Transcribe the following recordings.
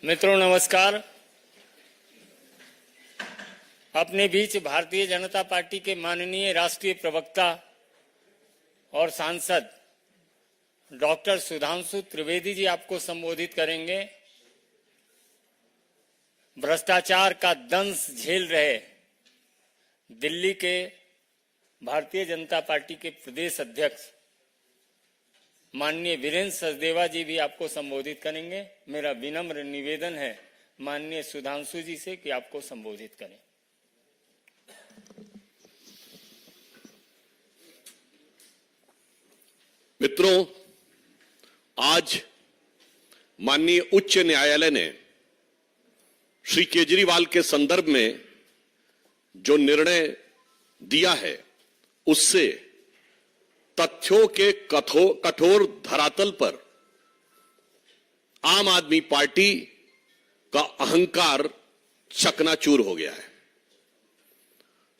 मित्रों नमस्कार। अपने बीच भारतीय जनता पार्टी के माननीय राष्ट्रीय प्रवक्ता और सांसद डॉक्टर सुधांशु त्रिवेदी जी आपको संबोधित करेंगे। भ्रष्टाचार का दंश झेल रहे दिल्ली के भारतीय जनता पार्टी के प्रदेश अध्यक्ष माननीय वीरेंद्र सचदेवा जी भी आपको संबोधित करेंगे। मेरा विनम्र निवेदन है माननीय सुधांशु जी से कि आपको संबोधित करें। मित्रों, आज माननीय उच्च न्यायालय ने श्री केजरीवाल के संदर्भ में जो निर्णय दिया है उससे तथ्यों के कठोर धरातल पर आम आदमी पार्टी का अहंकार चकनाचूर हो गया है।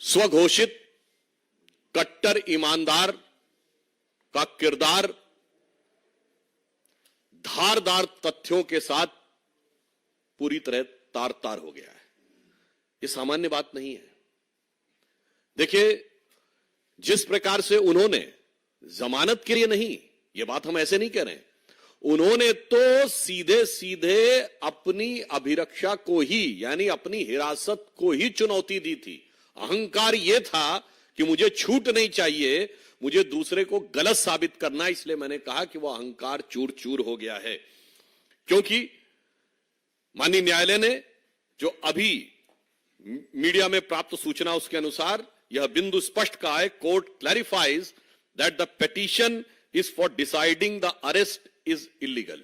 स्वघोषित कट्टर ईमानदार का किरदार धारदार तथ्यों के साथ पूरी तरह तार तार हो गया है। यह सामान्य बात नहीं है। देखिए, जिस प्रकार से उन्होंने जमानत के लिए नहीं, यह बात हम ऐसे नहीं कह रहे हैं, उन्होंने तो सीधे सीधे अपनी अभिरक्षा को ही यानी अपनी हिरासत को ही चुनौती दी थी। अहंकार यह था कि मुझे छूट नहीं चाहिए, मुझे दूसरे को गलत साबित करना, इसलिए मैंने कहा कि वह अहंकार चूर चूर हो गया है। क्योंकि माननीय न्यायालय ने जो अभी मीडिया में प्राप्त सूचना उसके अनुसार यह बिंदु स्पष्ट कहा है, court clarifies that the petition is for deciding the arrest is illegal।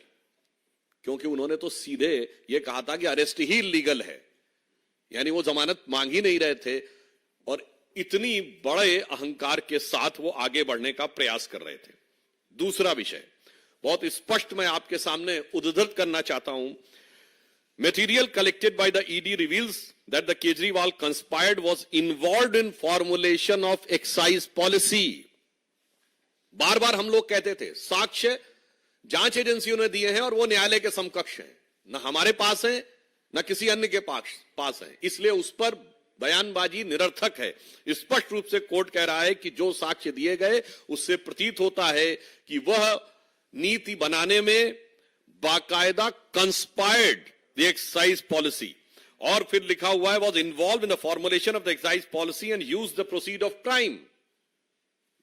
क्योंकि उन्होंने तो सीधे यह कहा था कि अरेस्ट ही इलीगल है, यानी वो जमानत मांग ही नहीं रहे थे और इतनी बड़े अहंकार के साथ वो आगे बढ़ने का प्रयास कर रहे थे। दूसरा विषय बहुत स्पष्ट मैं आपके सामने उद्धृत करना चाहता हूं। Material collected by the ED reveals that the Kejriwal conspired was involved in formulation of excise policy। बार बार हम लोग कहते थे साक्ष्य जांच एजेंसियों ने दिए हैं और वो न्यायालय के समकक्ष हैं, न हमारे पास हैं न किसी अन्य के पास हैं, इसलिए उस पर बयानबाजी निरर्थक है। स्पष्ट रूप से कोर्ट कह रहा है कि जो साक्ष्य दिए गए उससे प्रतीत होता है कि वह नीति बनाने में बाकायदा कंस्पायर्ड द एक्साइज पॉलिसी, और फिर लिखा हुआ है was involve in the formulation of the excise policy and use the proceed of crime,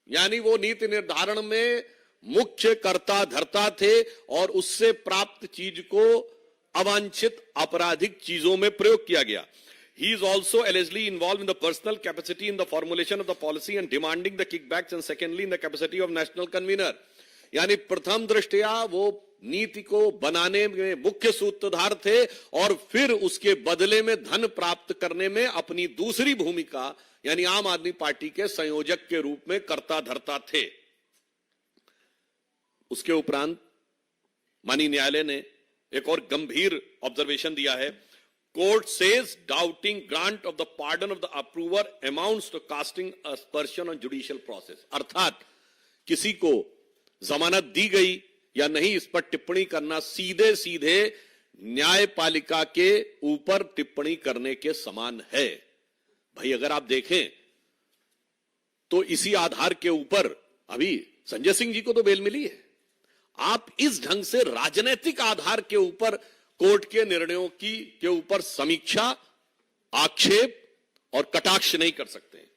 यानी वो नीति निर्धारण में मुख्य कर्ता धर्ता थे और उससे प्राप्त चीज को अवांछित आपराधिक चीजों में प्रयोग किया गया। He is also allegedly involved in the personal capacity in the formulation of the policy and demanding the kickbacks, and secondly in the capacity of national convener। यानी प्रथम दृष्टया वो नीति को बनाने में मुख्य सूत्रधार थे और फिर उसके बदले में धन प्राप्त करने में अपनी दूसरी भूमिका यानी आम आदमी पार्टी के संयोजक के रूप में कर्ता धर्ता थे। उसके उपरांत माननीय न्यायालय ने एक और गंभीर ऑब्जर्वेशन दिया है। Court says doubting grant of the pardon of the approver amounts to casting aspersion on judicial process, अर्थात किसी को जमानत दी गई या नहीं इस पर टिप्पणी करना सीधे सीधे न्यायपालिका के ऊपर टिप्पणी करने के समान है। भाई अगर आप देखें तो इसी आधार के ऊपर अभी संजय सिंह जी को तो बेल मिली है। आप इस ढंग से राजनीतिक आधार के ऊपर कोर्ट के निर्णयों के ऊपर समीक्षा, आक्षेप और कटाक्ष नहीं कर सकते।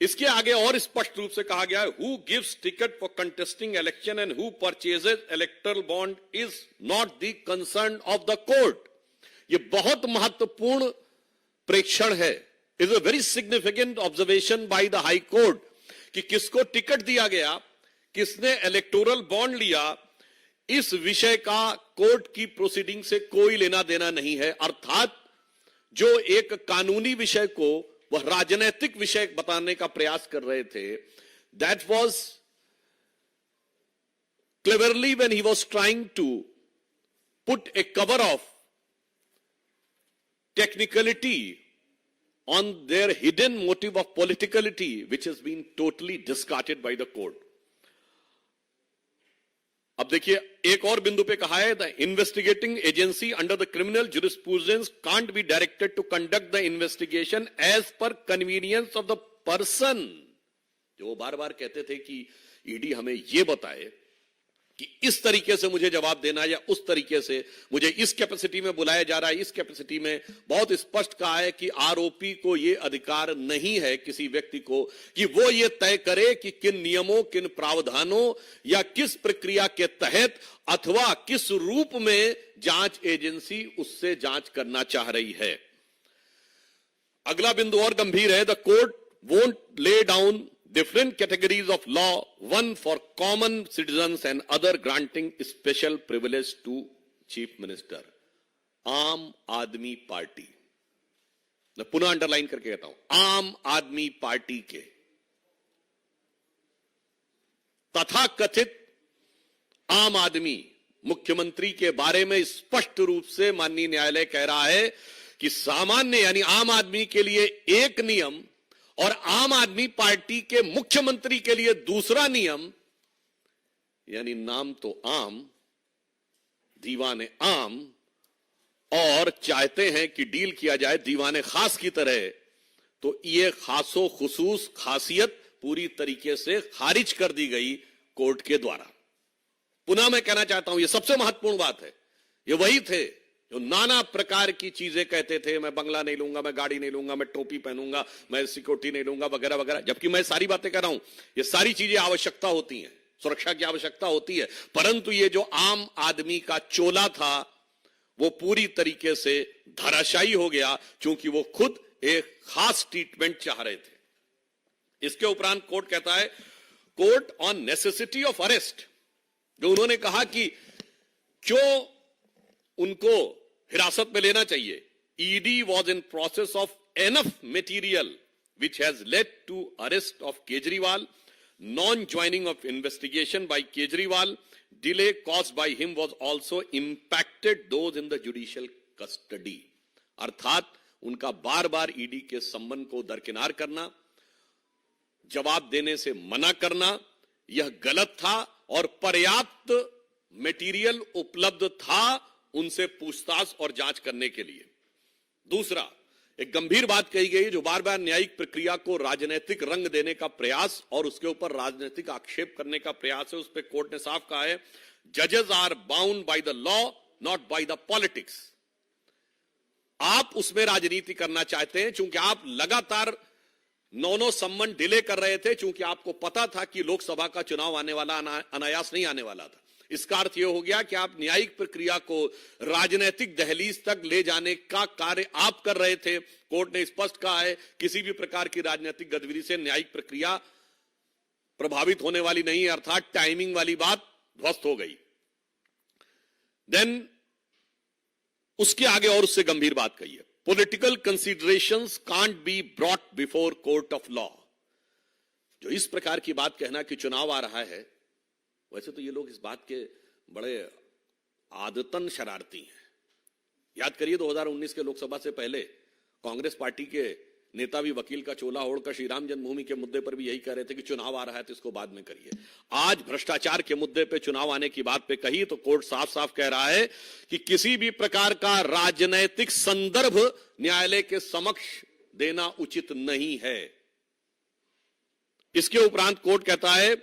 इसके आगे और स्पष्ट रूप से कहा गया है, who gives ticket for contesting election and who purchases electoral bond is not the concern of the court. यह बहुत महत्वपूर्ण प्रेक्षण है, is a very significant observation by the high court कि किसको टिकट दिया गया, किसने इलेक्टोरल बॉन्ड लिया, इस विषय का कोर्ट की प्रोसीडिंग से कोई लेना देना नहीं है। अर्थात जो एक कानूनी विषय को वह राजनीतिक विषय बताने का प्रयास कर रहे थे, that was cleverly when he was trying to put a cover of technicality on their hidden motive of politicality, which has been totally discarded by the court। अब देखिए एक और बिंदु पे कहा है, the investigating agency under the criminal jurisprudence can't be directed to conduct the investigation as per convenience of the person. जो वो बार बार कहते थे कि ईडी हमें ये बताए कि इस तरीके से मुझे जवाब देना या उस तरीके से मुझे इस कैपेसिटी में बुलाया जा रहा है, इस कैपेसिटी में, बहुत स्पष्ट कहा है कि आरोपी को यह अधिकार नहीं है किसी व्यक्ति को कि वो ये तय करे कि किन नियमों, किन प्रावधानों या किस प्रक्रिया के तहत अथवा किस रूप में जांच एजेंसी उससे जांच करना चाह रही है। अगला बिंदु और गंभीर है, the court won't lay down different categories of law, one for common citizens and other granting special privilege to chief minister. आम आदमी पार्टी, मैं पुनः अंडरलाइन करके कहता हूं, आम आदमी पार्टी के तथाकथित आम आदमी मुख्यमंत्री के बारे में स्पष्ट रूप से माननीय न्यायालय कह रहा है कि सामान्य यानी आम आदमी के लिए एक नियम और आम आदमी पार्टी के मुख्यमंत्री के लिए दूसरा नियम, यानी नाम तो आम, दीवाने आम, और चाहते हैं कि डील किया जाए दीवाने खास की तरह, तो ये खासो खुसूस खासियत पूरी तरीके से खारिज कर दी गई कोर्ट के द्वारा। पुनः मैं कहना चाहता हूं, यह सबसे महत्वपूर्ण बात है, ये वही थे जो नाना प्रकार की चीजें कहते थे, मैं बंगला नहीं लूंगा, मैं गाड़ी नहीं लूंगा, मैं टोपी पहनूंगा, मैं सिक्योरिटी नहीं लूंगा, वगैरह वगैरह। जबकि मैं सारी बातें कर रहा हूं, ये सारी चीजें आवश्यकता होती हैं, सुरक्षा की आवश्यकता होती है, परंतु ये जो आम आदमी का चोला था वो पूरी तरीके से धराशायी हो गया, क्योंकि वो खुद एक खास ट्रीटमेंट चाह रहे थे। इसके उपरांत कोर्ट कहता है, court on necessity of arrest, जो उन्होंने कहा कि क्यों उनको हिरासत में लेना चाहिए। ED was in process of enough material which has led to arrest of Kejriwal, non joining of investigation by Kejriwal, delay caused by him was also impacted those in the judicial custody. अर्थात उनका बार बार ईडी के संबंध को दरकिनार करना, जवाब देने से मना करना, यह गलत था और पर्याप्त मटेरियल उपलब्ध था उनसे पूछताछ और जांच करने के लिए। दूसरा, एक गंभीर बात कही गई जो बार बार न्यायिक प्रक्रिया को राजनीतिक रंग देने का प्रयास और उसके ऊपर राजनीतिक आक्षेप करने का प्रयास है। उस पर कोर्ट ने साफ कहा है, जजेस are bound by the law not by the politics. आप उसमें राजनीति करना चाहते हैं क्योंकि आप लगातार 9 सम्मन डिले कर रहे थे, क्योंकि आपको पता था कि लोकसभा का चुनाव आने वाला, अनायास नहीं आने वाला था। इसका अर्थ यह हो गया कि आप न्यायिक प्रक्रिया को राजनीतिक दहलीज तक ले जाने का कार्य आप कर रहे थे। कोर्ट ने स्पष्ट कहा है, किसी भी प्रकार की राजनीतिक गतिविधि से न्यायिक प्रक्रिया प्रभावित होने वाली नहीं है, अर्थात टाइमिंग वाली बात ध्वस्त हो गई। देन उसके आगे और उससे गंभीर बात कही है, political considerations can't be brought before court of law. जो इस प्रकार की बात कहना कि चुनाव आ रहा है, वैसे तो ये लोग इस बात के बड़े आदतन शरारती हैं। याद करिए 2019 के लोकसभा से पहले कांग्रेस पार्टी के नेता भी वकील का चोला ओढ़कर श्री राम जन्मभूमि के मुद्दे पर भी यही कह रहे थे कि चुनाव आ रहा है तो इसको बाद में करिए। आज भ्रष्टाचार के मुद्दे पे चुनाव आने की बात पे कही तो कोर्ट साफ साफ कह रहा है कि किसी भी प्रकार का राजनैतिक संदर्भ न्यायालय के समक्ष देना उचित नहीं है। इसके उपरांत कोर्ट कहता है,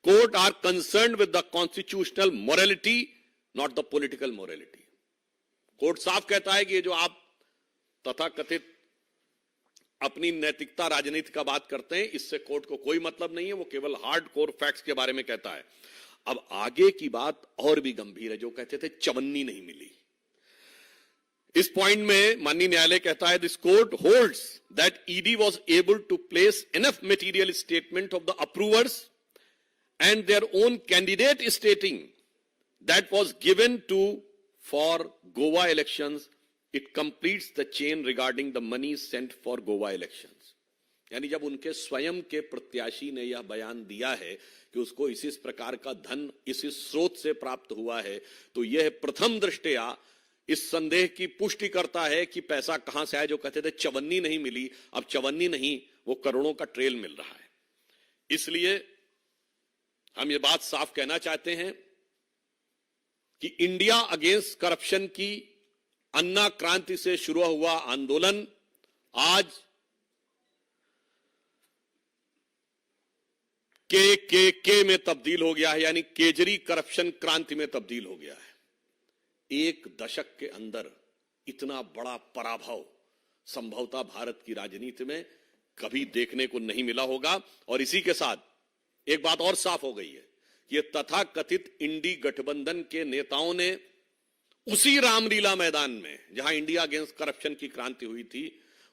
court are concerned with the constitutional morality not the political morality. Court साफ कहता है कि ये जो आप तथाकथित अपनी नैतिकता राजनीति का बात करते हैं, इससे कोर्ट को कोई मतलब नहीं है, वो केवल हार्ड कोर फैक्ट्स के बारे में कहता है। अब आगे की बात और भी गंभीर है, जो कहते थे चवन्नी नहीं मिली। इस पॉइंट में माननीय न्यायालय कहता है, this court holds that ED was able to place enough material statement of the approvers and their own candidate stating that was given to for Goa elections, it completes the chain regarding the money sent for Goa elections. यानी जब उनके स्वयं के प्रत्याशी ने यह बयान दिया है कि उसको इस प्रकार का धन इस स्रोत से प्राप्त हुआ है, तो यह प्रथम दृष्टया इस संदेह की पुष्टि करता है कि पैसा कहां से आया। जो कहते थे चवन्नी नहीं मिली, अब चवन्नी नहीं, वो करोड़ों का ट्रेल मिल रहा है। इसलिए हम ये बात साफ कहना चाहते हैं कि इंडिया अगेंस्ट करप्शन की अन्ना क्रांति से शुरू हुआ आंदोलन आज के में तब्दील हो गया है, यानी केजरी करप्शन क्रांति में तब्दील हो गया है। एक दशक के अंदर इतना बड़ा पराभव संभवतः भारत की राजनीति में कभी देखने को नहीं मिला होगा। और इसी के साथ एक बात और साफ हो गई है कि ये तथाकथित इंडी गठबंधन के नेताओं ने उसी रामलीला मैदान में जहां इंडिया अगेंस्ट करप्शन की क्रांति हुई थी,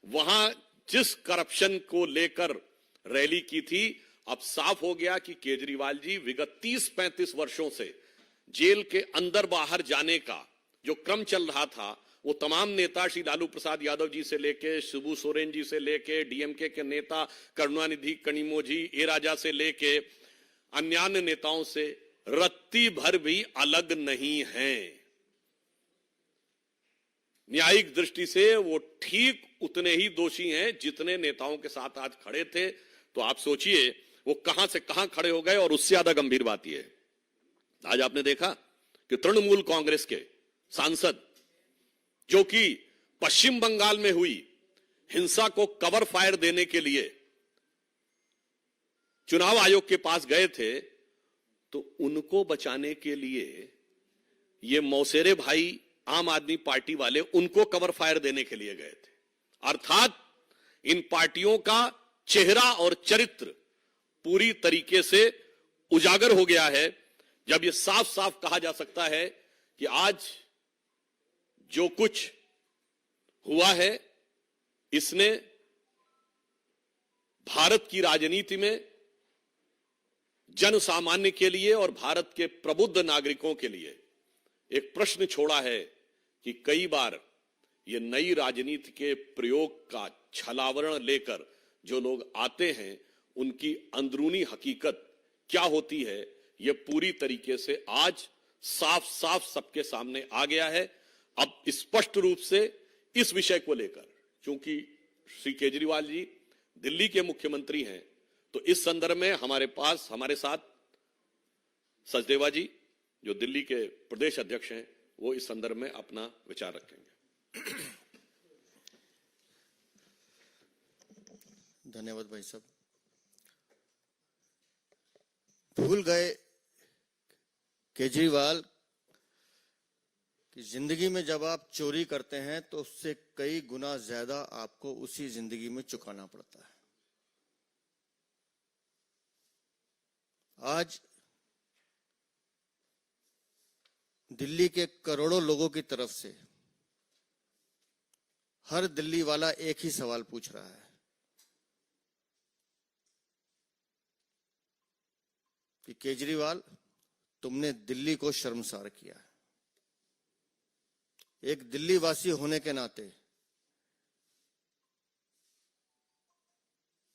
वहां जिस करप्शन को लेकर रैली की थी, अब साफ हो गया कि केजरीवाल जी विगत 30-35 वर्षों से जेल के अंदर बाहर जाने का जो क्रम चल रहा था, वो तमाम नेता श्री लालू प्रसाद यादव जी से लेके शिबू सोरेन जी से लेके डीएमके के नेता करुणानिधि कनिमोझी ए राजा से लेके अन्य नेताओं से रत्ती भर भी अलग नहीं हैं। न्यायिक दृष्टि से वो ठीक उतने ही दोषी हैं जितने नेताओं के साथ आज खड़े थे। तो आप सोचिए वो कहां से कहां खड़े हो गए। और उससे ज्यादा गंभीर बात यह है, आज आपने देखा कि तृणमूल कांग्रेस के सांसद जो कि पश्चिम बंगाल में हुई हिंसा को कवर फायर देने के लिए चुनाव आयोग के पास गए थे, तो उनको बचाने के लिए ये मौसेरे भाई आम आदमी पार्टी वाले उनको कवर फायर देने के लिए गए थे। अर्थात इन पार्टियों का चेहरा और चरित्र पूरी तरीके से उजागर हो गया है, जब यह साफ साफ कहा जा सकता है कि आज जो कुछ हुआ है इसने भारत की राजनीति में जन सामान्य के लिए और भारत के प्रबुद्ध नागरिकों के लिए एक प्रश्न छोड़ा है कि कई बार ये नई राजनीति के प्रयोग का छलावरण लेकर जो लोग आते हैं, उनकी अंदरूनी हकीकत क्या होती है, यह पूरी तरीके से आज साफ साफ सबके सामने आ गया है। अब स्पष्ट रूप से इस विषय को लेकर, चूंकि श्री केजरीवाल जी दिल्ली के मुख्यमंत्री हैं, तो इस संदर्भ में हमारे साथ सचदेवा जी जो दिल्ली के प्रदेश अध्यक्ष हैं, वो इस संदर्भ में अपना विचार रखेंगे। धन्यवाद भाई साहब। भूल गए केजरीवाल कि जिंदगी में जब आप चोरी करते हैं तो उससे कई गुना ज्यादा आपको उसी जिंदगी में चुकाना पड़ता है। आज दिल्ली के करोड़ों लोगों की तरफ से हर दिल्ली वाला एक ही सवाल पूछ रहा है कि केजरीवाल, तुमने दिल्ली को शर्मसार किया है। एक दिल्ली वासी होने के नाते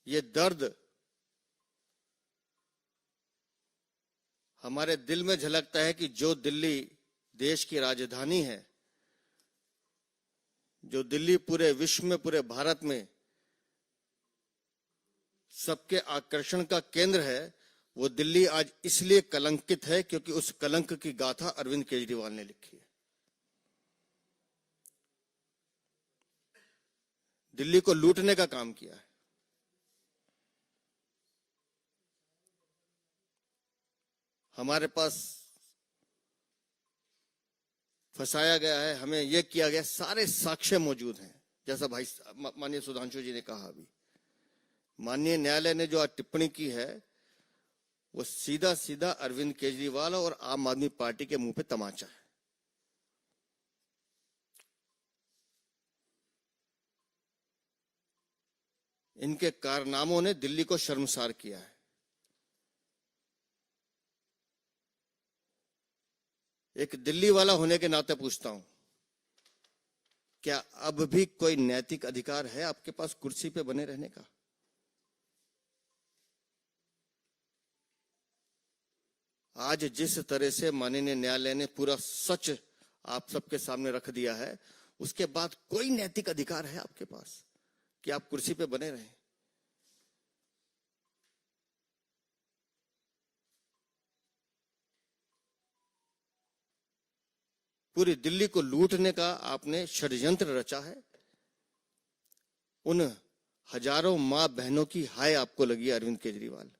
ये दर्द हमारे दिल में झलकता है कि जो दिल्ली देश की राजधानी है, जो दिल्ली पूरे विश्व में, पूरे भारत में सबके आकर्षण का केंद्र है, वो दिल्ली आज इसलिए कलंकित है क्योंकि उस कलंक की गाथा अरविंद केजरीवाल ने लिखी है। दिल्ली को लूटने का काम किया है। हमारे पास फंसाया गया है, हमें यह किया गया, सारे साक्ष्य मौजूद हैं। जैसा भाई माननीय सुधांशु जी ने कहा, अभी माननीय न्यायालय ने जो आज टिप्पणी की है, वो सीधा सीधा अरविंद केजरीवाल और आम आदमी पार्टी के मुंह पे तमाचा है। इनके कारनामों ने दिल्ली को शर्मसार किया है। एक दिल्ली वाला होने के नाते पूछता हूं, क्या अब भी कोई नैतिक अधिकार है आपके पास कुर्सी पे बने रहने का? आज जिस तरह से माननीय न्यायालय ने पूरा सच आप सबके सामने रख दिया है, उसके बाद कोई नैतिक अधिकार है आपके पास कि आप कुर्सी पे बने रहें? पूरी दिल्ली को लूटने का आपने षड्यंत्र रचा है। उन हजारों मां बहनों की हाय आपको लगी है अरविंद केजरीवाल,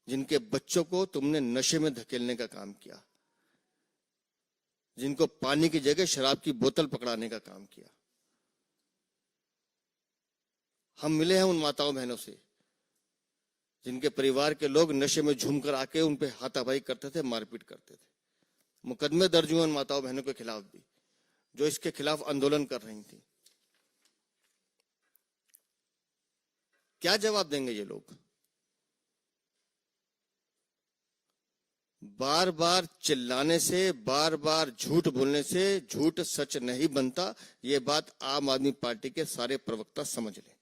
जिनके बच्चों को तुमने नशे में धकेलने का काम किया, जिनको पानी की जगह शराब की बोतल पकड़ाने का काम किया। हम मिले हैं उन माताओं बहनों से जिनके परिवार के लोग नशे में झूमकर आके उन पे हाथापाई करते थे, मारपीट करते थे। मुकदमे दर्ज हुए उन माताओं बहनों के खिलाफ भी, जो इसके खिलाफ आंदोलन कर रही थी। क्या जवाब देंगे ये लोग? बार बार चिल्लाने से, बार बार झूठ बोलने से झूठ सच नहीं बनता। ये बात आम आदमी पार्टी के सारे प्रवक्ता समझ लें।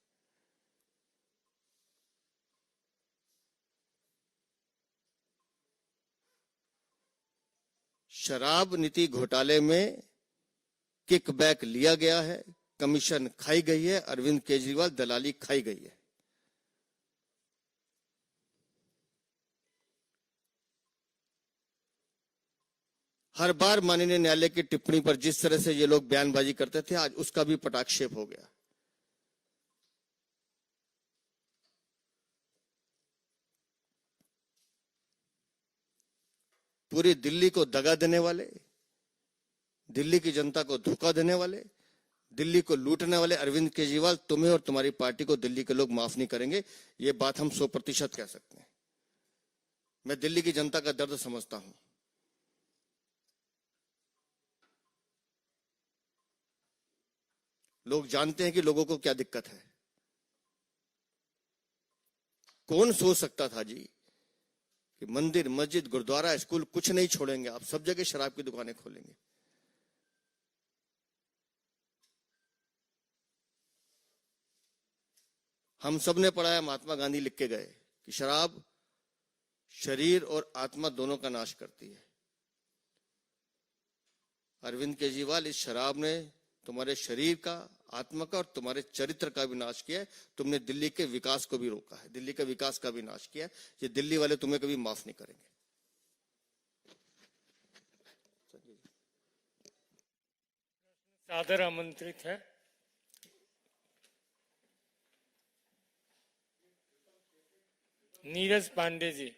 शराब नीति घोटाले में किकबैक लिया गया है, कमीशन खाई गई है, अरविंद केजरीवाल दलाली खाई गई है। हर बार माननीय न्यायालय की टिप्पणी पर जिस तरह से ये लोग बयानबाजी करते थे, आज उसका भी पटाक्षेप हो गया। पूरी दिल्ली को दगा देने वाले, दिल्ली की जनता को धोखा देने वाले, दिल्ली को लूटने वाले अरविंद केजरीवाल, तुम्हें और तुम्हारी पार्टी को दिल्ली के लोग माफ नहीं करेंगे। ये बात हम 100% कह सकते हैं। मैं दिल्ली की जनता का दर्द समझता हूं। लोग जानते हैं कि लोगों को क्या दिक्कत है। कौन सोच सकता था जी कि मंदिर, मस्जिद, गुरुद्वारा, स्कूल कुछ नहीं छोड़ेंगे, आप सब जगह शराब की दुकानें खोलेंगे। हम सब ने पढ़ा है, महात्मा गांधी लिख के गए कि शराब शरीर और आत्मा दोनों का नाश करती है। अरविंद केजरीवाल, इस शराब ने तुम्हारे शरीर का, आत्मा का और तुम्हारे चरित्र का भी नाश किया है। तुमने दिल्ली के विकास को भी रोका है, दिल्ली के विकास का भी नाश किया है। ये दिल्ली वाले तुम्हें कभी माफ नहीं करेंगे। सादर आमंत्रित है Neeraj Pandey ji.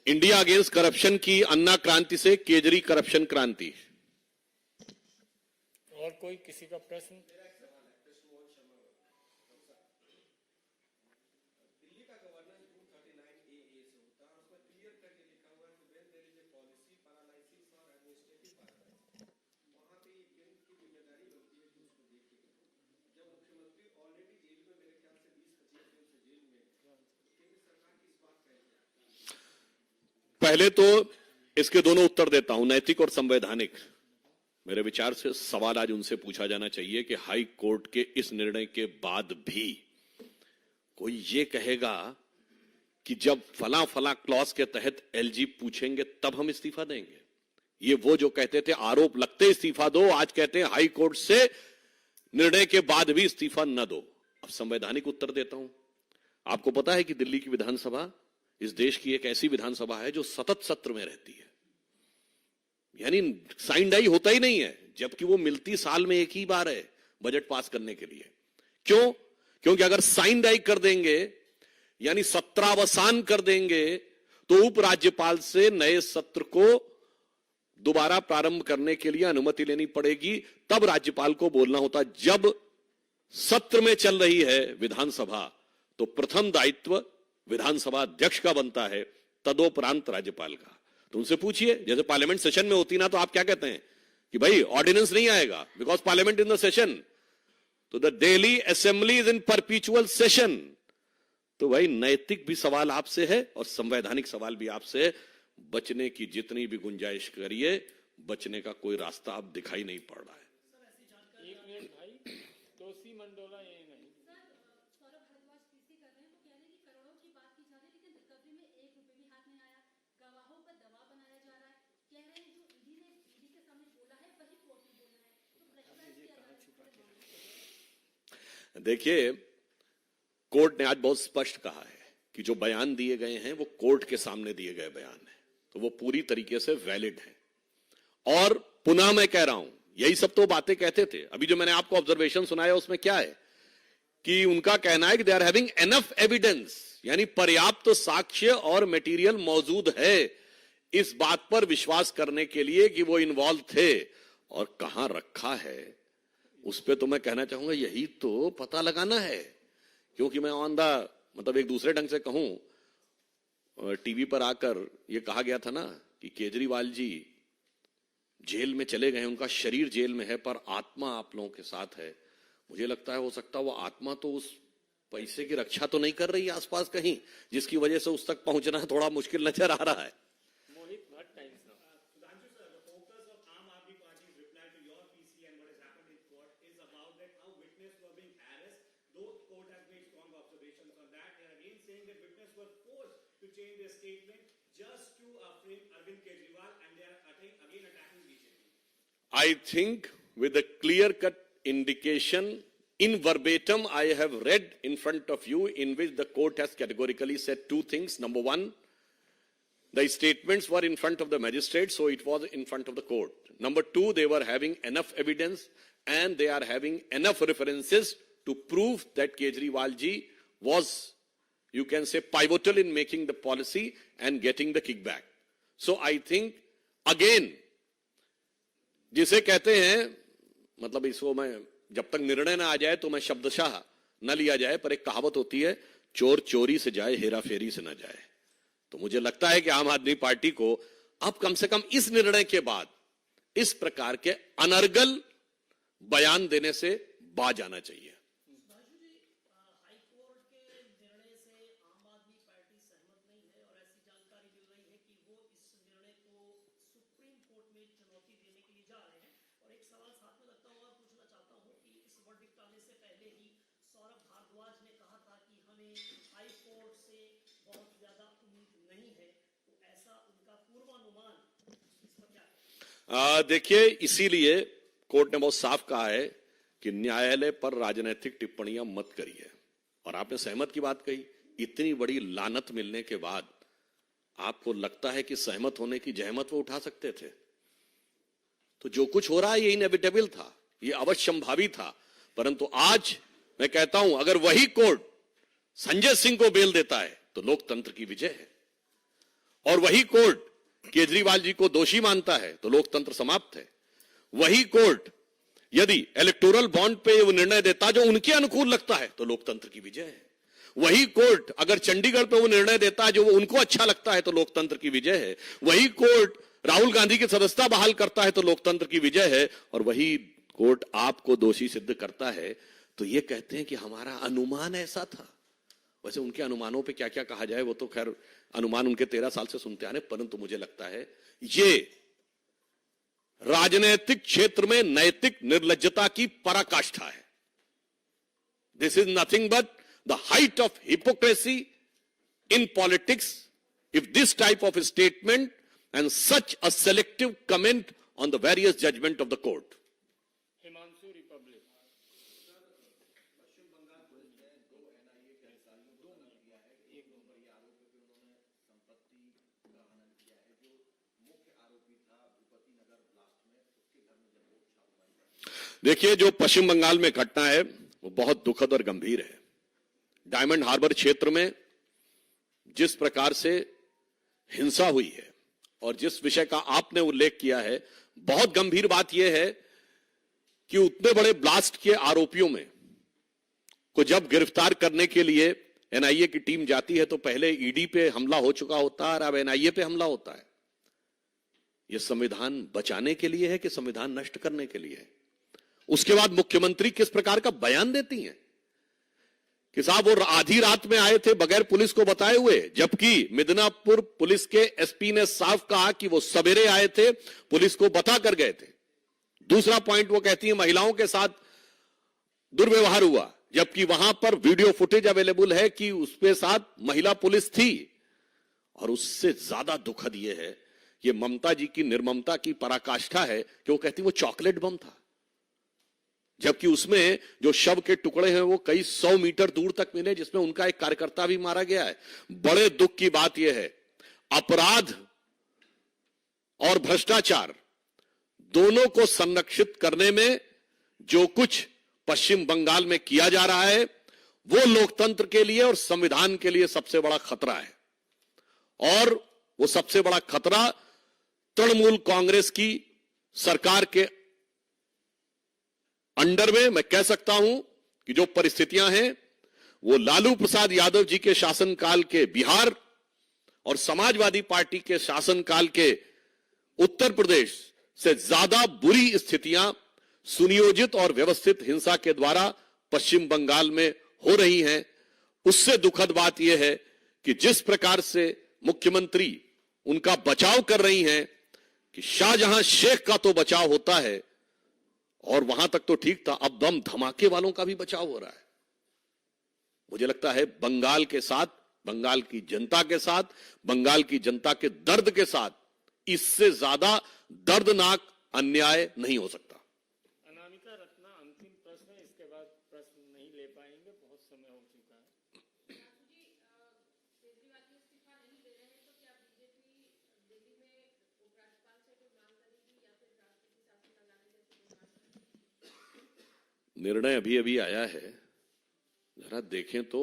India against corruption की अन्ना क्रांति से केजरी करप्शन क्रांति। और कोई किसी का प्रश्न? पहले तो इसके दोनों उत्तर देता हूं, नैतिक और संवैधानिक। मेरे विचार से सवाल आज उनसे पूछा जाना चाहिए कि हाई कोर्ट के इस निर्णय के बाद भी कोई ये कहेगा कि जब फला फला क्लॉज के तहत एलजी पूछेंगे तब हम इस्तीफा देंगे। ये वो जो कहते थे आरोप लगते इस्तीफा दो, आज कहते हैं हाई कोर्ट से निर्णय के बाद भी इस्तीफा न दो। अब संवैधानिक उत्तर देता हूं। आपको पता है कि दिल्ली की विधानसभा इस देश की एक ऐसी विधानसभा है जो सतत सत्र में रहती है, यानी साइन डाई होता ही नहीं है, जबकि वो मिलती साल में एक ही बार है बजट पास करने के लिए। क्यों? क्योंकि अगर साइन डाई कर देंगे यानी सत्रावसान कर देंगे तो उपराज्यपाल से नए सत्र को दोबारा प्रारंभ करने के लिए अनुमति लेनी पड़ेगी। तब राज्यपाल को बोलना होता। जब सत्र में चल रही है विधानसभा तो प्रथम दायित्व विधानसभा अध्यक्ष का बनता है, तदोपरांत राज्यपाल का। तो उनसे पूछिए, जैसे पार्लियामेंट सेशन में होती ना तो आप क्या कहते हैं कि भाई ऑर्डिनेंस नहीं आएगा because parliament in the session, तो the daily assembly is in perpetual session. तो भाई नैतिक भी सवाल आपसे है और संवैधानिक सवाल भी आपसे है। बचने की जितनी भी गुंजाइश करिए, बचने का कोई रास्ता अब दिखाई नहीं पड़ रहा है। एक मिनट भाई, तोसी मंडोला यही नहीं। देखिए, कोर्ट ने आज बहुत स्पष्ट कहा है कि जो बयान दिए गए हैं वो कोर्ट के सामने दिए गए बयान हैं, तो वो पूरी तरीके से वैलिड है। और पुनः मैं कह रहा हूं, यही सब तो बातें कहते थे। अभी जो मैंने आपको ऑब्जर्वेशन सुनाया उसमें क्या है कि उनका कहना है कि they are having enough evidence, यानी पर्याप्त साक्ष्य और मटेरियल मौजूद है इस बात पर विश्वास करने के लिए कि वो इन्वॉल्व थे। और कहां रखा है उस पे तो मैं कहना चाहूंगा यही तो पता लगाना है। क्योंकि मैं ऑन द मतलब एक दूसरे ढंग से कहूं, टीवी पर आकर यह कहा गया था ना कि केजरीवाल जी जेल में चले गए, उनका शरीर जेल में है पर आत्मा आप लोगों के साथ है। मुझे लगता है हो सकता है वो आत्मा तो उस पैसे की रक्षा तो नहीं कर रही है आसपास कहीं, जिसकी वजह से उस तक पहुंचना थोड़ा मुश्किल नजर आ रहा है। Mohit Bhatt Times Now. Sudhanshu sir, the focus of Aam Aadmi Party's reply to your PC and what has happened in court is about that how witnesses were being harassed, though court has made strong observations on that. They are again saying that witnesses were forced to change their statement just to frame Arvind Kejriwal, and they are again attacking BJP. I think with a clear-cut indication in verbatim I have read in front of you in which the court has categorically said two things. Number one, the statements were in front of the magistrate, so it was in front of the court. Number two, they were having enough evidence and they are having enough references to prove that Kejriwal ji was, you can say, pivotal in making the policy and getting the kickback. So I think, again, जिसे कहते हैं, मतलब इसको मैं जब तक निर्णय ना आ जाए तो मैं शब्दशः न लिया जाए, पर एक कहावत होती है, चोर चोरी से जाए हेरा फेरी से न जाए। तो मुझे लगता है कि आम आदमी पार्टी को अब कम से कम इस निर्णय के बाद इस प्रकार के अनर्गल बयान देने से बाज आना चाहिए। हाईकोर्ट के निर्णय से आम आदमी पार्टी सहमत नहीं है और ऐसी जानकारी मिल रही है कि वो इस निर्णय को सुप्रीम कोर्ट में चुनौती देने के लिए जा रहे हैं। और एक सवाल साथ में लगता हुआ पूछना चाहता हूं कि इस वर्डिक्ट आने से पहले ही सौरभ भारद्वाज ने कहा था कि हमें हाई कोर्ट से बहुत ज्यादा उम्मीद नहीं है, तो ऐसा उनका पूर्वानुमान इस पर क्या? देखिए, इसीलिए कोर्ट ने बहुत साफ कहा है कि न्यायालय पर राजनीतिक टिप्पणियां मत करिए। और आपने सहमत की बात कही, इतनी बड़ी लानत मिलने के बाद आपको लगता है कि सहमत होने की जहमत वो उठा सकते थे? तो जो कुछ हो रहा है ये इनएविटेबल था, ये अवश्यंभावी था। परंतु आज मैं कहता हूं, अगर वही कोर्ट संजय सिंह को बेल देता है तो लोकतंत्र की विजय है, और वही कोर्ट केजरीवाल जी को दोषी मानता है तो लोकतंत्र समाप्त है। वही कोर्ट यदि इलेक्टोरल बॉन्ड पे वो निर्णय देता जो उनके अनुकूल लगता है तो लोकतंत्र की विजय है। वही कोर्ट अगर चंडीगढ़ पे वो निर्णय देता है जो उनको अच्छा लगता है तो लोकतंत्र की विजय है। वही कोर्ट राहुल गांधी की सदस्यता बहाल करता है तो लोकतंत्र की विजय है। और वही कोर्ट आपको दोषी सिद्ध करता है तो ये कहते हैं कि हमारा अनुमान ऐसा था। वैसे उनके अनुमानों पे क्या क्या कहा जाए, वो तो खैर अनुमान उनके 13 साल से सुनते आ रहे, परंतु मुझे लगता है ये राजनीतिक क्षेत्र में नैतिक निर्लज्जता की पराकाष्ठा है। This is nothing but the height of hypocrisy in politics if this type of statement and such a selective comment on the various judgment of the court. Himanshu Republic. देखिए, जो पश्चिम बंगाल में घटना है वो बहुत दुखद और गंभीर है। डायमंड हार्बर क्षेत्र में जिस प्रकार से हिंसा हुई है और जिस विषय का आपने उल्लेख किया है, बहुत गंभीर बात यह है कि उतने बड़े ब्लास्ट के आरोपियों में को जब गिरफ्तार करने के लिए एनआईए की टीम जाती है तो पहले ईडी पे हमला हो चुका होता है और अब एनआईए पे हमला होता है। यह संविधान बचाने के लिए है कि संविधान नष्ट करने के लिए है? उसके बाद मुख्यमंत्री किस प्रकार का बयान देती हैं कि साहब वो आधी रात में आए थे बगैर पुलिस को बताए हुए, जबकि मिदनापुर पुलिस के एसपी ने साफ कहा कि वो सवेरे आए थे, पुलिस को बता कर गए थे। दूसरा पॉइंट वो कहती है महिलाओं के साथ दुर्व्यवहार हुआ, जबकि वहां पर वीडियो फुटेज अवेलेबल है कि उसके साथ महिला पुलिस थी। और उससे ज्यादा दुखद यह है, ये ममता जी की निर्ममता की पराकाष्ठा है कि वो कहती वो चॉकलेट बम था। जबकि उसमें जो शव के टुकड़े हैं वो कई 100 मीटर दूर तक मिले, जिसमें उनका एक कार्यकर्ता भी मारा गया है। बड़े दुख की बात यह है, अपराध और भ्रष्टाचार दोनों को संरक्षित करने में जो कुछ पश्चिम बंगाल में किया जा रहा है वो लोकतंत्र के लिए और संविधान के लिए सबसे बड़ा खतरा है। और वो सबसे बड़ा खतरा तृणमूल कांग्रेस की सरकार के अंडर में मैं कह सकता हूं कि जो परिस्थितियां हैं वो लालू प्रसाद यादव जी के शासनकाल के बिहार और समाजवादी पार्टी के शासनकाल के उत्तर प्रदेश से ज्यादा बुरी स्थितियां सुनियोजित और व्यवस्थित हिंसा के द्वारा पश्चिम बंगाल में हो रही हैं। उससे दुखद बात यह है कि जिस प्रकार से मुख्यमंत्री उनका बचाव कर रही हैं कि शाहजहां शेख का तो बचाव होता है और वहां तक तो ठीक था, अब बम धमाके वालों का भी बचाव हो रहा है। मुझे लगता है बंगाल के साथ, बंगाल की जनता के साथ, बंगाल की जनता के दर्द के साथ इससे ज्यादा दर्दनाक अन्याय नहीं हो सकता। अनामिका रत्ना अंतिम प्रश्न है, इसके बाद प्रश्न नहीं ले पाएंगे, बहुत समय हो चुका है। निर्णय अभी अभी आया है, जरा देखें तो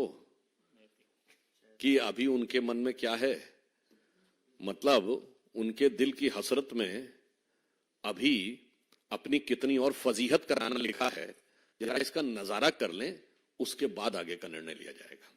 कि अभी उनके मन में क्या है। मतलब उनके दिल की हसरत में अभी अपनी कितनी और फजीहत कराना लिखा है, जरा इसका नजारा कर लें, उसके बाद आगे का निर्णय लिया जाएगा।